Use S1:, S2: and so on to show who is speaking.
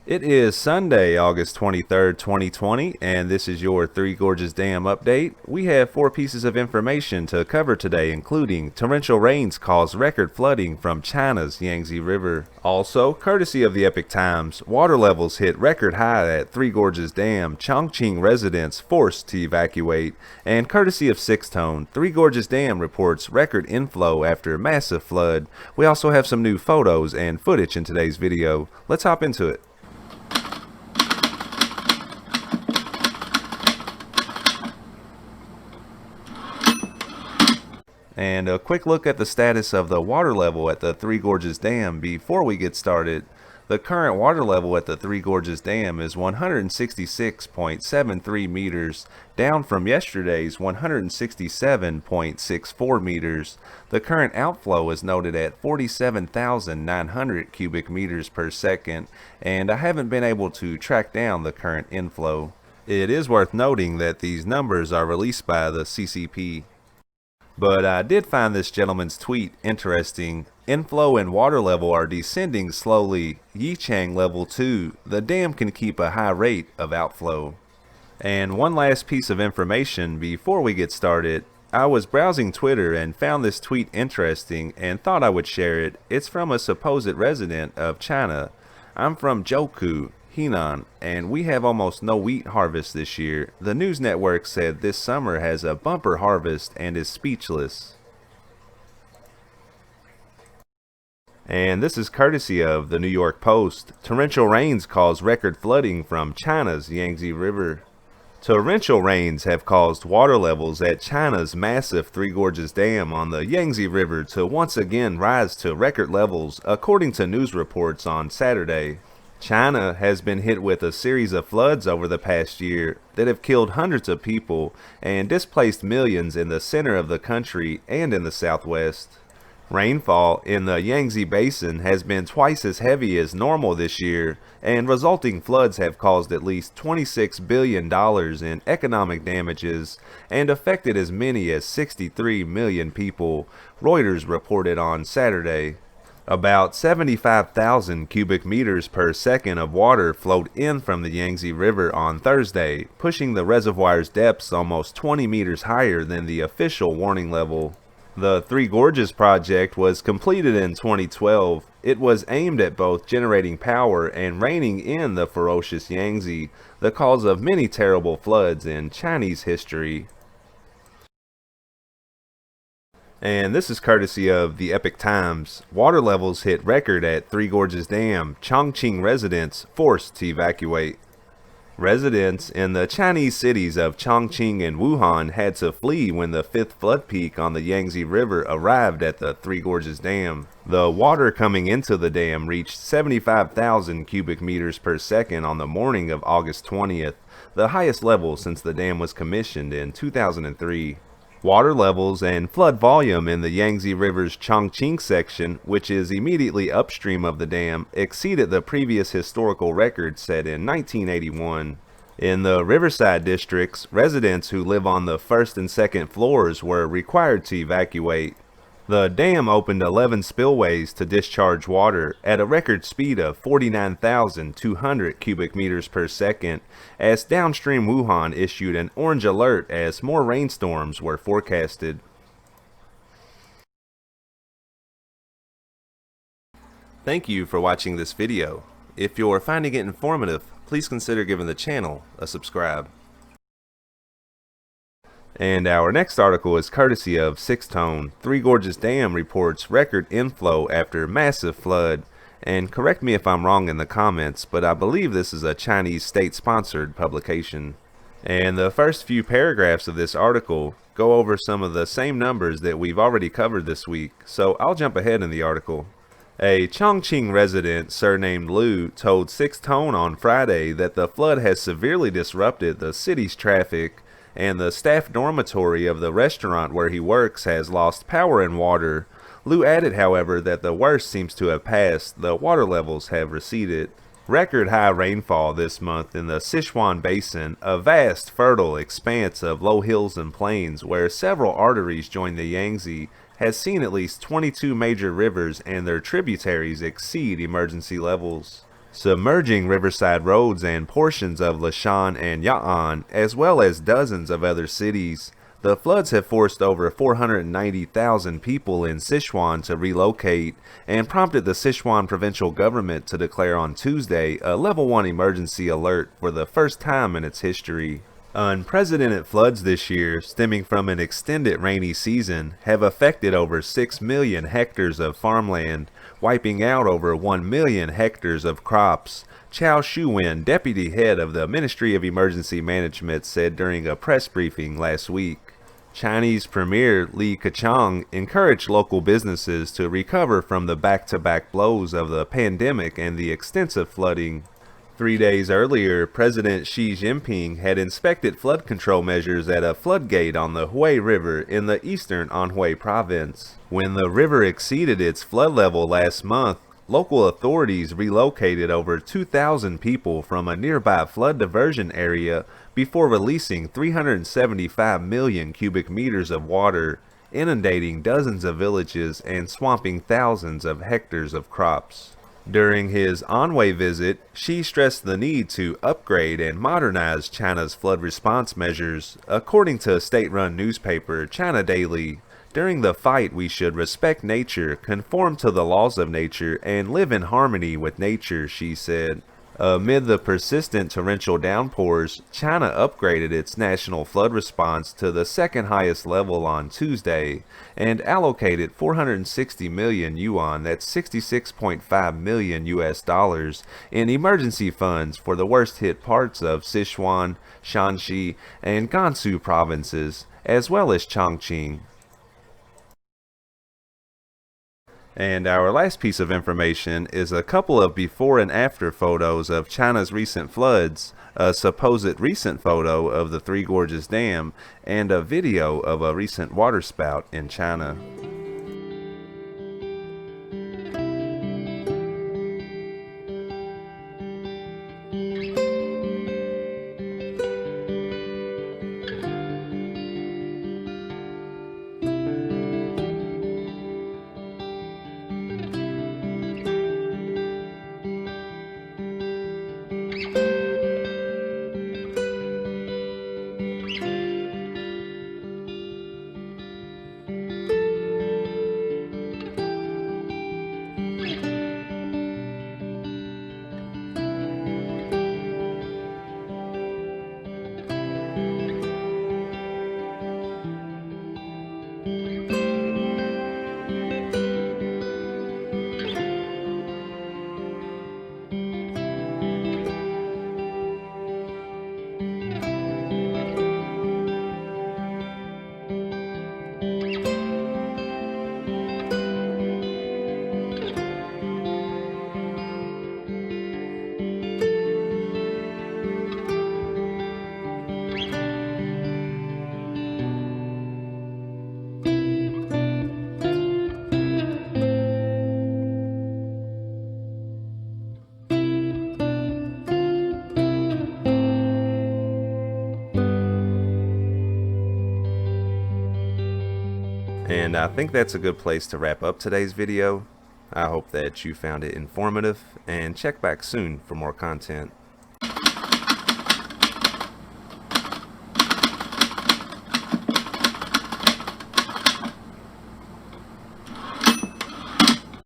S1: It is Sunday, August 23rd, 2020, and this is your Three Gorges Dam update. We have four pieces of information to cover today, including torrential rains cause record flooding from China's Yangtze River. Also, courtesy of the Epic Times, water levels hit record high at Three Gorges Dam, Chongqing residents forced to evacuate. And courtesy of Sixth Tone, Three Gorges Dam reports record inflow after massive flood. We also have some new photos and footage in today's video. Let's hop into it. And a quick look at the status of the water level at the Three Gorges Dam before we get started. The current water level at the Three Gorges Dam is 166.73 meters, down from yesterday's 167.64 meters. The current outflow is noted at 47,900 cubic meters per second, and I haven't been able to track down the current inflow. It is worth noting that these numbers are released by the CCP. But I did find this gentleman's tweet interesting. Inflow and water level are descending slowly. Yichang level 2. The dam can keep a high rate of outflow. And one last piece of information before we get started. I was browsing Twitter and found this tweet interesting and thought I would share it. It's from a supposed resident of China. I'm from Zhoukou, Henan, and we have almost no wheat harvest this year. The news network said this summer has a bumper harvest and is speechless. And this is courtesy of the New York Post. Torrential rains cause record flooding from China's Yangtze River. Torrential rains have caused water levels at China's massive Three Gorges Dam on the Yangtze River to once again rise to record levels, according to news reports on Saturday. China has been hit with a series of floods over the past year that have killed hundreds of people and displaced millions in the center of the country and in the southwest. Rainfall in the Yangtze Basin has been twice as heavy as normal this year, and resulting floods have caused at least $26 billion in economic damages and affected as many as 63 million people, Reuters reported on Saturday. About 75,000 cubic meters per second of water flowed in from the Yangtze River on Thursday, pushing the reservoir's depths almost 20 meters higher than the official warning level. The Three Gorges project was completed in 2012. It was aimed at both generating power and reining in the ferocious Yangtze, the cause of many terrible floods in Chinese history. And this is courtesy of the Epic Times. Water levels hit record at Three Gorges Dam. Chongqing residents forced to evacuate. Residents in the Chinese cities of Chongqing and Wuhan had to flee when the fifth flood peak on the Yangtze River arrived at the Three Gorges Dam. The water coming into the dam reached 75,000 cubic meters per second on the morning of August 20th, the highest level since the dam was commissioned in 2003. Water levels and flood volume in the Yangtze River's Chongqing section, which is immediately upstream of the dam, exceeded the previous historical record set in 1981. In the Riverside districts, residents who live on the first and second floors were required to evacuate. The dam opened 11 spillways to discharge water at a record speed of 49,200 cubic meters per second, as downstream Wuhan issued an orange alert as more rainstorms were forecasted. Thank you for watching this video. If you're finding it informative, please consider giving the channel a subscribe. And our next article is courtesy of Sixth Tone. Three Gorges Dam reports record inflow after massive flood. And correct me if I'm wrong in the comments, but I believe this is a Chinese state-sponsored publication. And the first few paragraphs of this article go over some of the same numbers that we've already covered this week, so I'll jump ahead in the article. A Chongqing resident surnamed Liu told Sixth Tone on Friday that the flood has severely disrupted the city's traffic, and the staff dormitory of the restaurant where he works has lost power and water. Liu added, however, that the worst seems to have passed. The water levels have receded. Record high rainfall this month in the Sichuan Basin, a vast, fertile expanse of low hills and plains where several arteries join the Yangtze, has seen at least 22 major rivers and their tributaries exceed emergency levels. submerging riverside roads and portions of Lashan and Ya'an, as well as dozens of other cities. The floods have forced over 490,000 people in Sichuan to relocate and prompted the Sichuan provincial government to declare on Tuesday a level 1 emergency alert for the first time in its history. Unprecedented floods this year, stemming from an extended rainy season, have affected over 6 million hectares of farmland, wiping out over 1 million hectares of crops. Chao Shuwen, deputy head of the Ministry of Emergency Management, said during a press briefing last week. Chinese Premier Li Keqiang encouraged local businesses to recover from the back-to-back blows of the pandemic and the extensive flooding. 3 days earlier, President Xi Jinping had inspected flood control measures at a floodgate on the Hui River in the eastern Anhui province. When the river exceeded its flood level last month, local authorities relocated over 2,000 people from a nearby flood diversion area before releasing 375 million cubic meters of water, inundating dozens of villages and swamping thousands of hectares of crops. During his Anhui visit, Xi stressed the need to upgrade and modernize China's flood response measures, according to state-run newspaper China Daily. During the fight, we should respect nature, conform to the laws of nature, and live in harmony with nature, Xi said. Amid the persistent torrential downpours, China upgraded its national flood response to the second highest level on Tuesday and allocated 460 million yuan, that's 66.5 million US dollars, in emergency funds for the worst hit parts of Sichuan, Shanxi, and Gansu provinces, as well as Chongqing. And our last piece of information is a couple of before and after photos of China's recent floods, a supposed recent photo of the Three Gorges Dam, and a video of a recent waterspout in China. And I think that's a good place to wrap up today's video. I hope that you found it informative, and check back soon for more content.